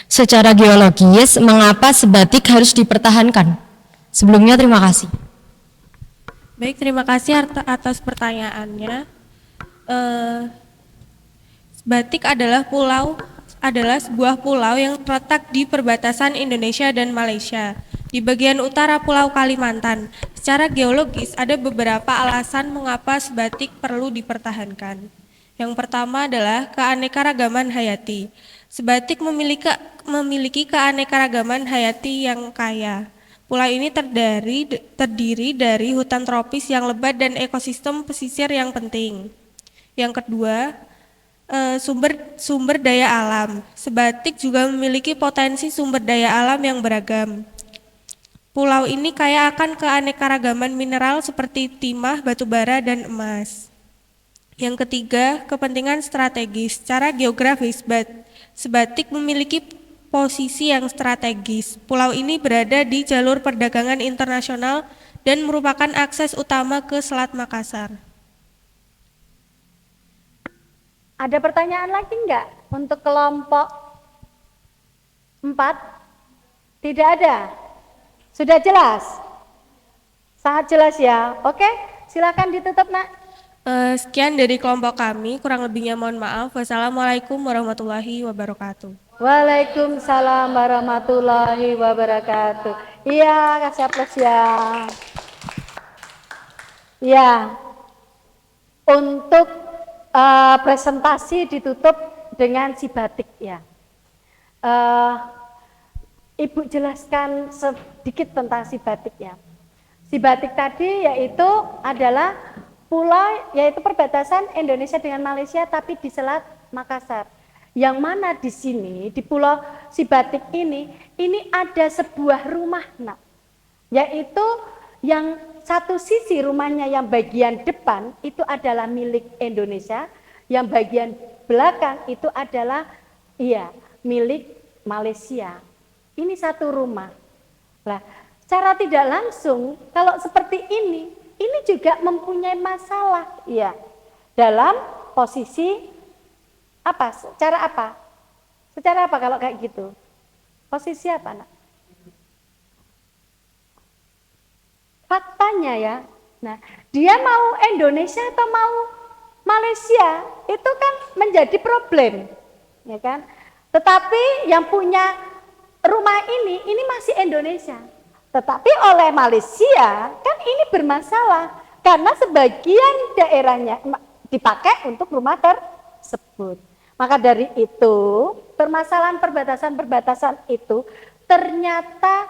Secara geologis, mengapa sebatik harus dipertahankan? Sebelumnya terima kasih. Baik, terima kasih atas pertanyaannya. Batik adalah sebuah pulau yang terletak di perbatasan Indonesia dan Malaysia, di bagian utara Pulau Kalimantan. Secara geologis, ada beberapa alasan mengapa sebatik perlu dipertahankan. Yang pertama adalah keanekaragaman hayati. Sebatik memiliki keanekaragaman hayati yang kaya. Pulau ini terdiri dari hutan tropis yang lebat dan ekosistem pesisir yang penting. Yang kedua, sumber daya alam. Sebatik juga memiliki potensi sumber daya alam yang beragam. Pulau ini kaya akan keanekaragaman mineral seperti timah, batu bara, dan emas. Yang ketiga, kepentingan strategis. Secara geografis, Sebatik memiliki posisi yang strategis. Pulau ini berada di jalur perdagangan internasional dan merupakan akses utama ke Selat Makassar. Ada pertanyaan lagi enggak untuk kelompok 4? Tidak ada? Sudah jelas? Sangat jelas ya? Oke, silakan ditutup, Nak. Sekian dari kelompok kami, kurang lebihnya mohon maaf. Wassalamualaikum warahmatullahi wabarakatuh. Waalaikumsalam warahmatullahi wabarakatuh. Iya, kasih aplaus ya. Ya, untuk presentasi ditutup dengan si batik ya. Ibu jelaskan sedikit tentang si batik ya. Si batik tadi yaitu adalah pulau, yaitu perbatasan Indonesia dengan Malaysia tapi di Selat Makassar. Yang mana di sini, di Pulau Sibatik ini ada sebuah rumah, Nak. Yaitu yang satu sisi rumahnya yang bagian depan itu adalah milik Indonesia, yang bagian belakang itu adalah milik Malaysia. Ini satu rumah. Nah, secara tidak langsung kalau seperti ini juga mempunyai masalah ya dalam posisi apa? Secara apa? Secara apa kalau kayak gitu? Posisi apa, Nak? Faktanya ya. Nah, dia mau Indonesia atau mau Malaysia itu kan menjadi problem, ya kan? Tetapi yang punya rumah ini masih Indonesia. Tetapi oleh Malaysia kan ini bermasalah karena sebagian daerahnya dipakai untuk rumah tersebut. Maka dari itu permasalahan perbatasan itu ternyata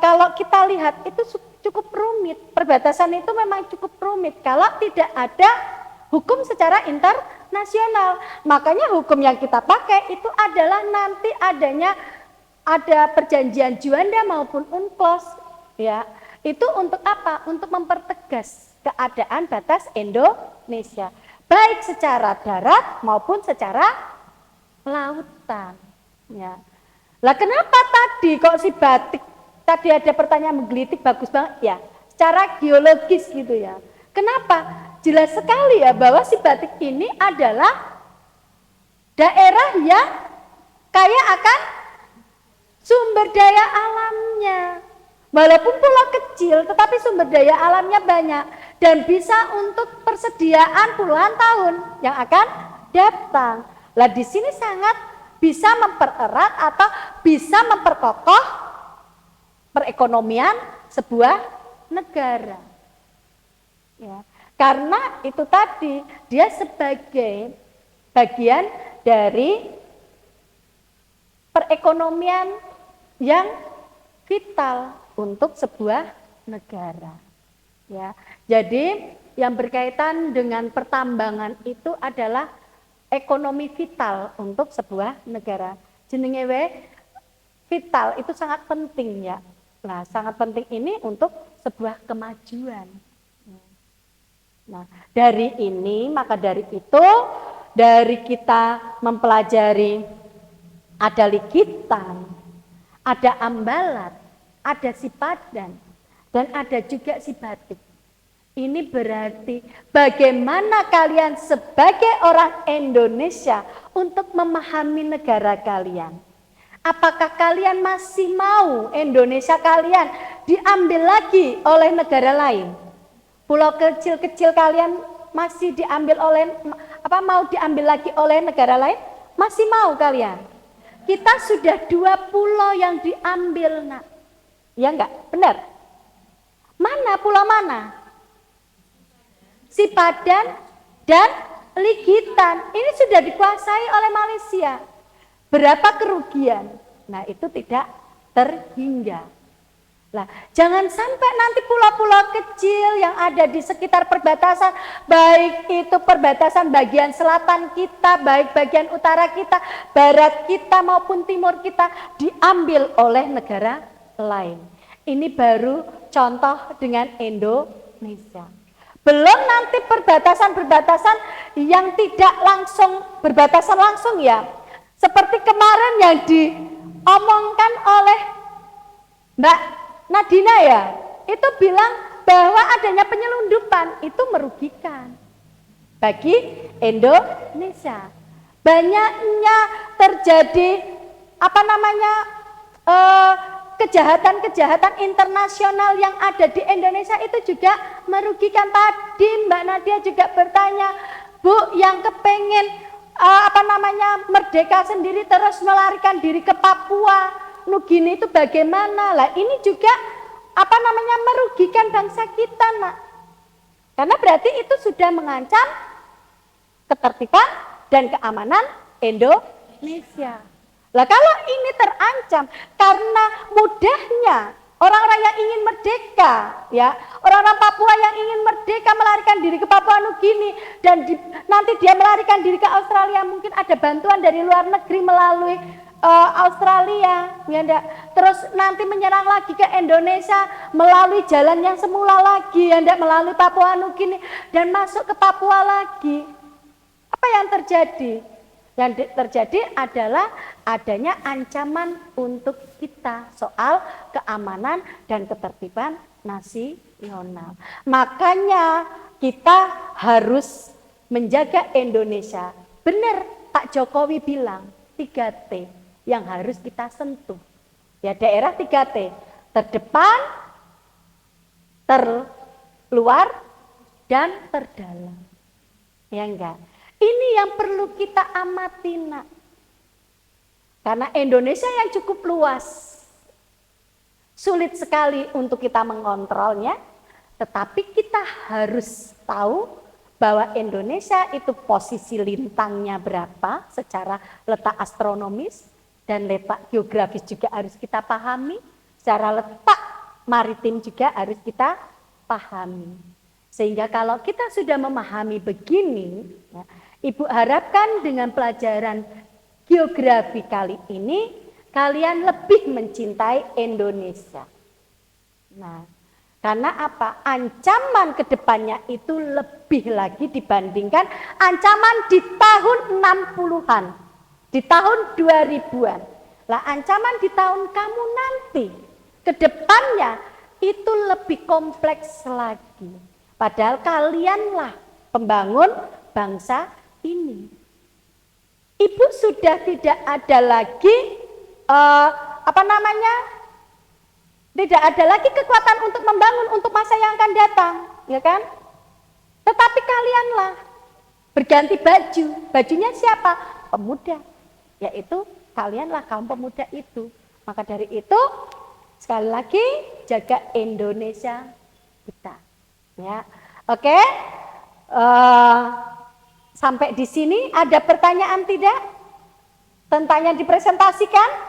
kalau kita lihat itu cukup rumit. Perbatasan itu memang cukup rumit kalau tidak ada hukum secara internasional. Makanya hukum yang kita pakai itu adalah nanti ada perjanjian Juanda maupun UNCLOS ya. Itu untuk apa? Untuk mempertegas keadaan batas Indonesia, baik secara darat maupun secara lautan ya. Lah kenapa tadi kok si batik tadi ada pertanyaan menggelitik bagus banget ya, secara geologis gitu ya. Kenapa? Jelas sekali ya bahwa si batik ini adalah daerah yang kaya akan sumber daya alamnya. Walaupun pulau kecil tetapi sumber daya alamnya banyak dan bisa untuk persediaan puluhan tahun yang akan datang. Lah di sini sangat bisa mempererat atau bisa memperkokoh perekonomian sebuah negara. Ya, karena itu tadi dia sebagai bagian dari perekonomian yang vital untuk sebuah negara. Ya, jadi yang berkaitan dengan pertambangan itu adalah ekonomi vital untuk sebuah negara. Jenenge we vital itu sangat penting ya. Nah, sangat penting ini untuk sebuah kemajuan. Nah, dari ini maka dari itu dari kita mempelajari ada likitan, ada ambalat, ada si padan, dan ada juga si batik. Ini berarti bagaimana kalian sebagai orang Indonesia untuk memahami negara kalian. Apakah kalian masih mau Indonesia kalian diambil lagi oleh negara lain? Pulau kecil-kecil kalian masih diambil oleh mau diambil lagi oleh negara lain? Masih mau kalian? Kita sudah 2 pulau yang diambil, Nak. Ya enggak? Benar? Mana pulau mana? Sipadan dan Ligitan. Ini sudah dikuasai oleh Malaysia. Berapa kerugian? Nah, itu tidak terhingga. Nah, jangan sampai nanti pulau-pulau kecil yang ada di sekitar perbatasan, baik itu perbatasan bagian selatan kita, baik bagian utara kita, barat kita maupun timur kita, diambil oleh negara lain. Ini baru contoh dengan Indonesia. Belum nanti perbatasan-perbatasan yang tidak langsung berbatasan langsung ya. Seperti kemarin yang diomongkan oleh Mbak Nadina ya, itu bilang bahwa adanya penyelundupan itu merugikan bagi Indonesia. Banyaknya terjadi kejahatan-kejahatan internasional yang ada di Indonesia itu juga merugikan. Tadi Mbak Nadia juga bertanya, Bu, yang kepengen merdeka sendiri terus melarikan diri ke Papua Nugini itu bagaimana? Lah ini juga merugikan bangsa kita, Nak. Karena berarti itu sudah mengancam ketertiban dan keamanan Indonesia. Lah kalau ini terancam karena mudahnya orang-orang yang ingin merdeka, ya, orang-orang Papua yang ingin merdeka melarikan diri ke Papua Nugini dan nanti dia melarikan diri ke Australia, mungkin ada bantuan dari luar negeri melalui Australia, ya enggak? Terus nanti menyerang lagi ke Indonesia melalui jalan yang semula lagi, ya enggak? Melalui Papua Nugini dan masuk ke Papua lagi. Apa yang terjadi? Yang terjadi adalah adanya ancaman untuk kita soal keamanan dan ketertiban nasional. Makanya kita harus menjaga Indonesia. Benar Pak Jokowi bilang 3T yang harus kita sentuh. Ya, daerah 3T, terdepan, terluar, dan terdalam. Ya enggak? Ini yang perlu kita amati, Nak. Karena Indonesia yang cukup luas, sulit sekali untuk kita mengontrolnya, tetapi kita harus tahu bahwa Indonesia itu posisi lintangnya berapa secara letak astronomis dan letak geografis juga harus kita pahami, secara letak maritim juga harus kita pahami. Sehingga kalau kita sudah memahami begini, ya, Ibu harapkan dengan pelajaran geografi kali ini, kalian lebih mencintai Indonesia. Nah, karena apa? Ancaman ke depannya itu lebih lagi dibandingkan ancaman di tahun 60-an, di tahun 2000-an. Lah ancaman di tahun kamu nanti, ke depannya itu lebih kompleks lagi. Padahal kalianlah pembangun bangsa ini. Ibu sudah tidak ada lagi tidak ada lagi kekuatan untuk membangun untuk masa yang akan datang, ya kan? Tetapi kalianlah berganti baju. Bajunya siapa? Pemuda. Yaitu kalianlah kaum pemuda itu. Maka dari itu sekali lagi jaga Indonesia kita. Ya. Oke. Sampai di sini ada pertanyaan tidak? Tentang yang dipresentasikan?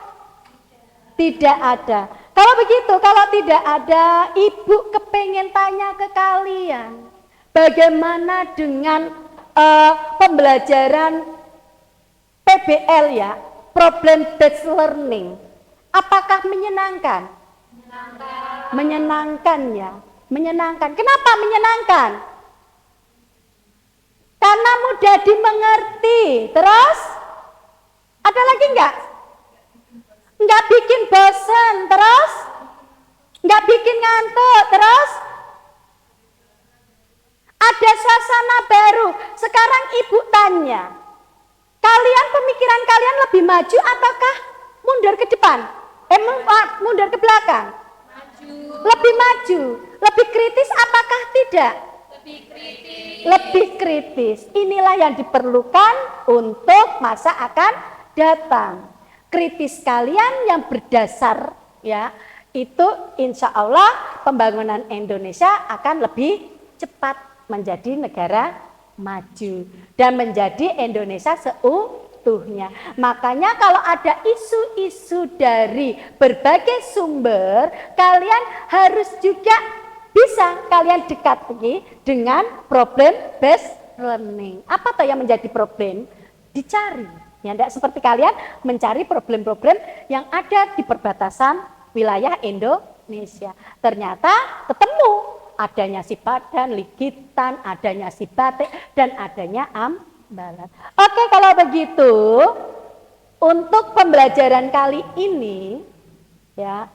Tidak ada. Kalau begitu, kalau tidak ada, Ibu kepengen tanya ke kalian, bagaimana dengan pembelajaran PBL ya, problem based learning? Apakah menyenangkan? Menyenangkan ya, menyenangkan. Kenapa menyenangkan? Karena mudah dimengerti. Terus ada lagi enggak? Enggak bikin bosan. Terus enggak bikin ngantuk. Terus ada suasana baru. Sekarang Ibu tanya, kalian pemikiran kalian lebih maju ataukah mundur ke depan? Mundur ke belakang? Lebih maju. Lebih kritis apakah tidak? Lebih kritis. Inilah yang diperlukan untuk masa akan datang. Kritis kalian yang berdasar ya, itu insya Allah pembangunan Indonesia akan lebih cepat menjadi negara maju dan menjadi Indonesia seutuhnya. Makanya kalau ada isu-isu dari berbagai sumber, kalian harus juga bisa kalian dekati dengan problem based learning. Apa tuh yang menjadi problem? Dicari. Ya, tidak seperti kalian mencari problem-problem yang ada di perbatasan wilayah Indonesia. Ternyata ketemu adanya si Padan, Ligitan, adanya si Batik, dan adanya Ambalat. Oke, kalau begitu, untuk pembelajaran kali ini, ya,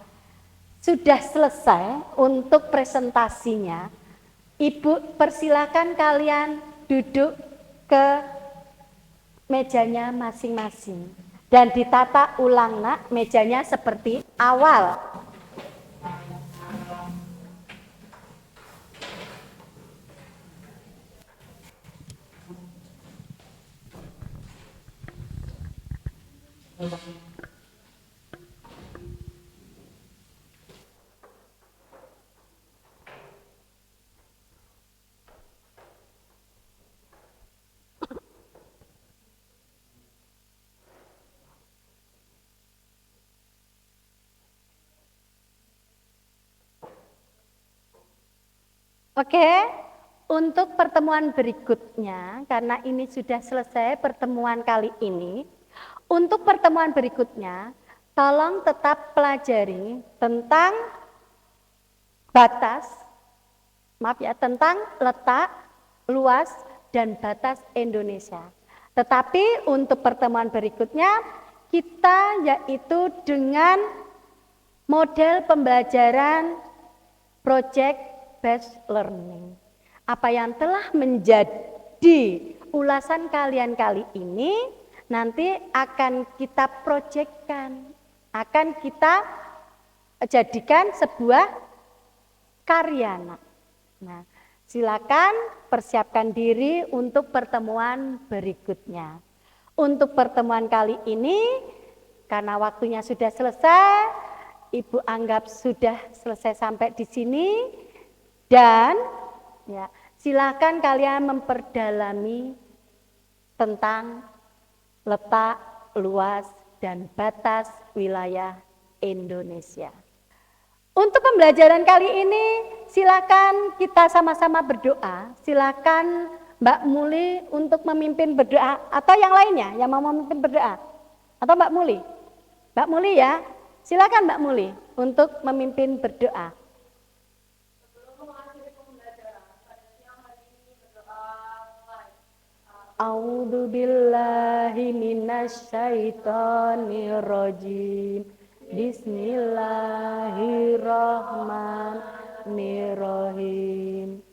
sudah selesai untuk presentasinya. Ibu persilakan kalian duduk ke mejanya masing-masing dan ditata ulang nak mejanya seperti awal. Oke, untuk pertemuan berikutnya, karena ini sudah selesai pertemuan kali ini, untuk pertemuan berikutnya, tolong tetap pelajari tentang batas, maaf ya, tentang letak, luas, dan batas Indonesia. Tetapi untuk pertemuan berikutnya, kita yaitu dengan model pembelajaran project based learning. Apa yang telah menjadi ulasan kalian kali ini nanti akan kita projectkan, akan kita jadikan sebuah karya. Nah, silakan persiapkan diri untuk pertemuan berikutnya. Untuk pertemuan kali ini, karena waktunya sudah selesai, Ibu anggap sudah selesai sampai di sini. Dan ya, silakan kalian memperdalami tentang letak, luas, dan batas wilayah Indonesia. Untuk pembelajaran kali ini, silakan kita sama-sama berdoa. Silakan Mbak Muli untuk memimpin berdoa, atau yang lainnya yang mau memimpin berdoa, atau Mbak Muli. Mbak Muli ya, silakan Mbak Muli untuk memimpin berdoa. A'udzu billahi minasyaitonir rajim. Bismillahirrahmanirrahim.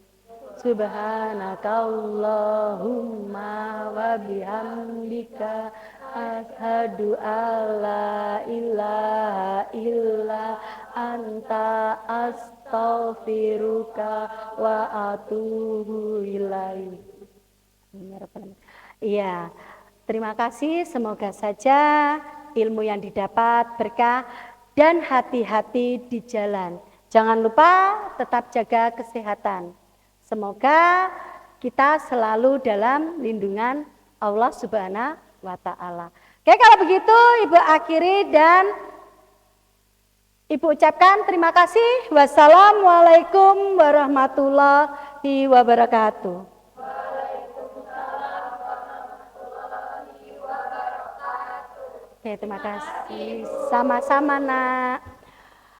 Subhanakallahumma wa bihamdika asyhadu alla ilaha illa anta astaghfiruka wa atubu ilaik. Iya, terima kasih. Semoga saja ilmu yang didapat berkah dan hati-hati di jalan. Jangan lupa tetap jaga kesehatan. Semoga kita selalu dalam lindungan Allah Subhanahu wa Ta'ala. Oke, kalau begitu Ibu akhiri dan Ibu ucapkan terima kasih. Wassalamualaikum warahmatullahi wabarakatuh. Oke, terima kasih. Sama-sama, Nak.